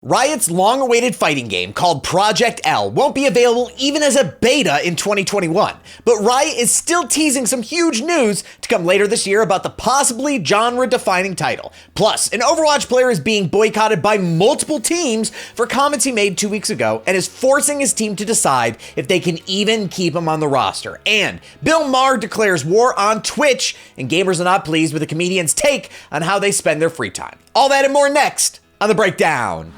Riot's long-awaited fighting game called Project L won't be available even as a beta in 2021, but Riot is still teasing some huge news to come later this year about the possibly genre-defining title. Plus, an Overwatch player is being boycotted by multiple teams for comments he made 2 weeks ago and is forcing his team to decide if they can even keep him on the roster. And Bill Maher declares war on Twitch, and gamers are not pleased with the comedian's take on how they spend their free time. All that and more next on The Breakdown.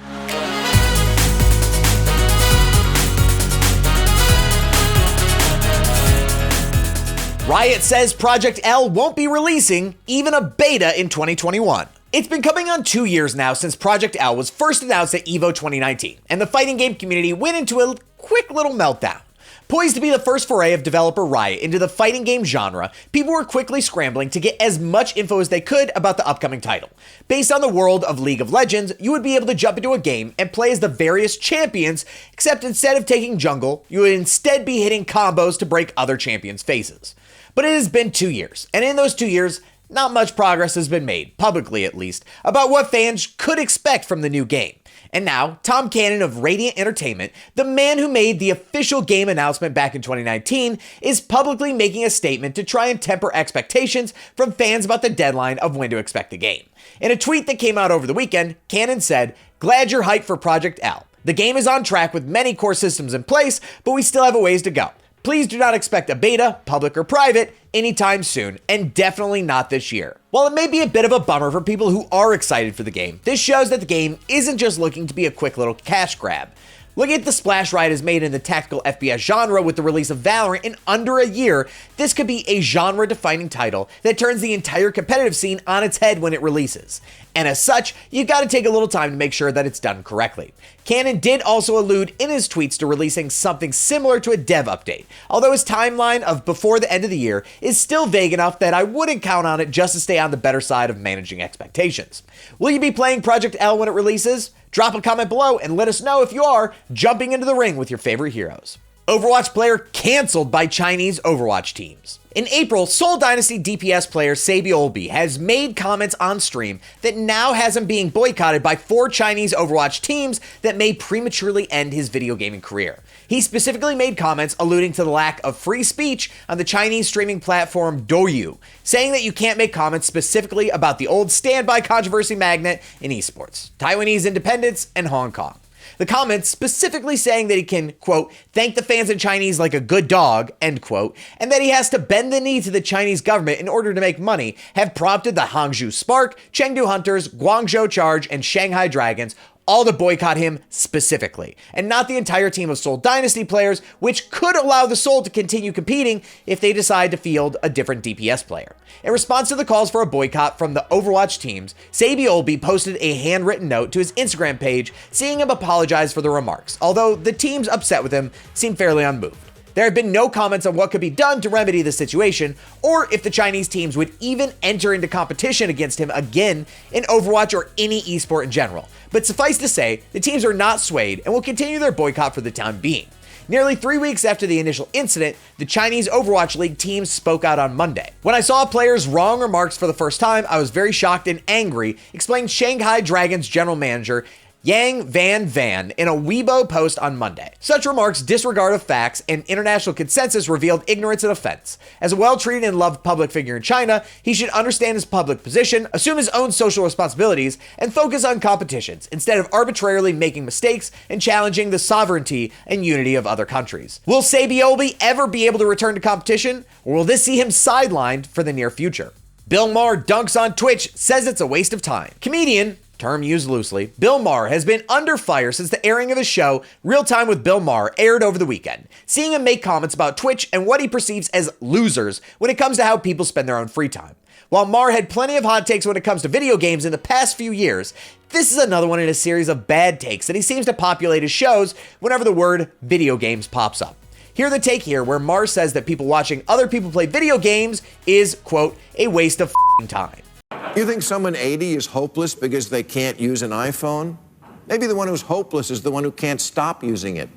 Riot says Project L won't be releasing even a beta in 2021. It's been coming on 2 years now since Project L was first announced at EVO 2019, and the fighting game community went into a quick little meltdown. Poised to be the first foray of developer Riot into the fighting game genre, people were quickly scrambling to get as much info as they could about the upcoming title. Based on the world of League of Legends, you would be able to jump into a game and play as the various champions, except instead of taking jungle, you would instead be hitting combos to break other champions' faces. But it has been 2 years, and in those 2 years, not much progress has been made, publicly at least, about what fans could expect from the new game. And now, Tom Cannon of Radiant Entertainment, the man who made the official game announcement back in 2019, is publicly making a statement to try and temper expectations from fans about the deadline of when to expect the game. In a tweet that came out over the weekend, Cannon said, "Glad you're hyped for Project L. The game is on track with many core systems in place, but we still have a ways to go. Please do not expect a beta, public or private, anytime soon, and definitely not this year." While it may be a bit of a bummer for people who are excited for the game, this shows that the game isn't just looking to be a quick little cash grab. Looking at the splash Riot has made in the tactical FPS genre with the release of Valorant in under a year, this could be a genre-defining title that turns the entire competitive scene on its head when it releases. And as such, you've got to take a little time to make sure that it's done correctly. Cannon did also allude in his tweets to releasing something similar to a dev update, although his timeline of before the end of the year is still vague enough that I wouldn't count on it just to stay on the better side of managing expectations. Will you be playing Project L when it releases? Drop a comment below and let us know if you are jumping into the ring with your favorite heroes. Overwatch player canceled by Chinese Overwatch teams. In April, Seoul Dynasty DPS player Saebyeolbe has made comments on stream that now has him being boycotted by 4 Chinese Overwatch teams that may prematurely end his video gaming career. He specifically made comments alluding to the lack of free speech on the Chinese streaming platform Douyu, saying that you can't make comments specifically about the old standby controversy magnet in esports, Taiwanese independence, and Hong Kong. The comments specifically saying that he can, quote, thank the fans in Chinese like a good dog, end quote, and that he has to bend the knee to the Chinese government in order to make money, have prompted the Hangzhou Spark, Chengdu Hunters, Guangzhou Charge, and Shanghai Dragons all to boycott him specifically, and not the entire team of Seoul Dynasty players, which could allow the Seoul to continue competing if they decide to field a different DPS player. In response to the calls for a boycott from the Overwatch teams, Saebyeolbe posted a handwritten note to his Instagram page seeing him apologize for the remarks, although the teams upset with him seemed fairly unmoved. There have been no comments on what could be done to remedy the situation, or if the Chinese teams would even enter into competition against him again in Overwatch or any esport in general. But suffice to say, the teams are not swayed and will continue their boycott for the time being. Nearly 3 weeks after the initial incident, the Chinese Overwatch League team spoke out on Monday. "When I saw players' wrong remarks for the first time, I was very shocked and angry," explained Shanghai Dragons general manager Yang Van in a Weibo post on Monday. Such remarks disregard of facts, and international consensus revealed ignorance and offense. As a well-treated and loved public figure in China, he should understand his public position, assume his own social responsibilities, and focus on competitions, instead of arbitrarily making mistakes and challenging the sovereignty and unity of other countries. Will Saebyeolbe ever be able to return to competition, or will this see him sidelined for the near future? Bill Maher dunks on Twitch, says it's a waste of time. Comedian, term used loosely, Bill Maher has been under fire since the airing of his show, Real Time with Bill Maher, aired over the weekend, seeing him make comments about Twitch and what he perceives as losers when it comes to how people spend their own free time. While Maher had plenty of hot takes when it comes to video games in the past few years, this is another one in a series of bad takes that he seems to populate his shows whenever the word video games pops up. Hear the take here where Maher says that people watching other people play video games is, quote, a waste of time. You think someone 80 is hopeless because they can't use an iPhone? Maybe the one who's hopeless is the one who can't stop using it.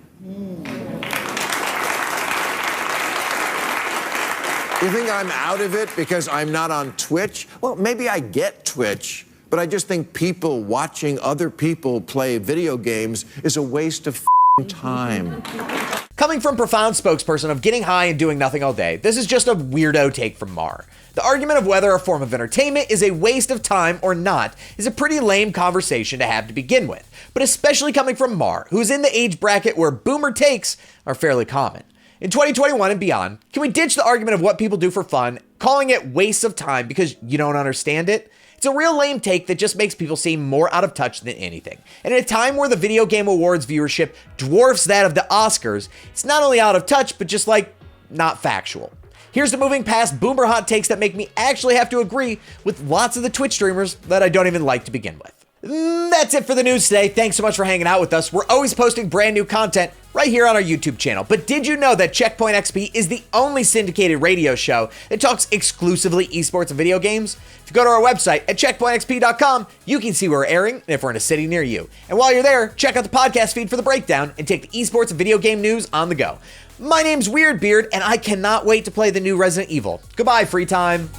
You think I'm out of it because I'm not on Twitch? Well, maybe I get Twitch, But I just think people watching other people play video games is a waste of time. Coming from profound spokesperson of getting high and doing nothing all day, this is just a weirdo take from Maher. The argument of whether a form of entertainment is a waste of time or not is a pretty lame conversation to have to begin with, but especially coming from Maher, who's in the age bracket where boomer takes are fairly common. In 2021 and beyond, can we ditch the argument of what people do for fun, calling it wastes of time because you don't understand it? It's a real lame take that just makes people seem more out of touch than anything. And at a time where the Video Game Awards viewership dwarfs that of the Oscars, it's not only out of touch, but just not factual. Here's to moving past boomer hot takes that make me actually have to agree with lots of the Twitch streamers that I don't even like to begin with. That's it for the news today. Thanks so much for hanging out with us. We're always posting brand new content right here on our YouTube channel. But did you know that Checkpoint XP is the only syndicated radio show that talks exclusively esports and video games? If you go to our website at checkpointxp.com, you can see where we're airing and if we're in a city near you. And while you're there, check out the podcast feed for the breakdown and take the esports and video game news on the go. My name's Weirdbeard, and I cannot wait to play the new Resident Evil. Goodbye, free time.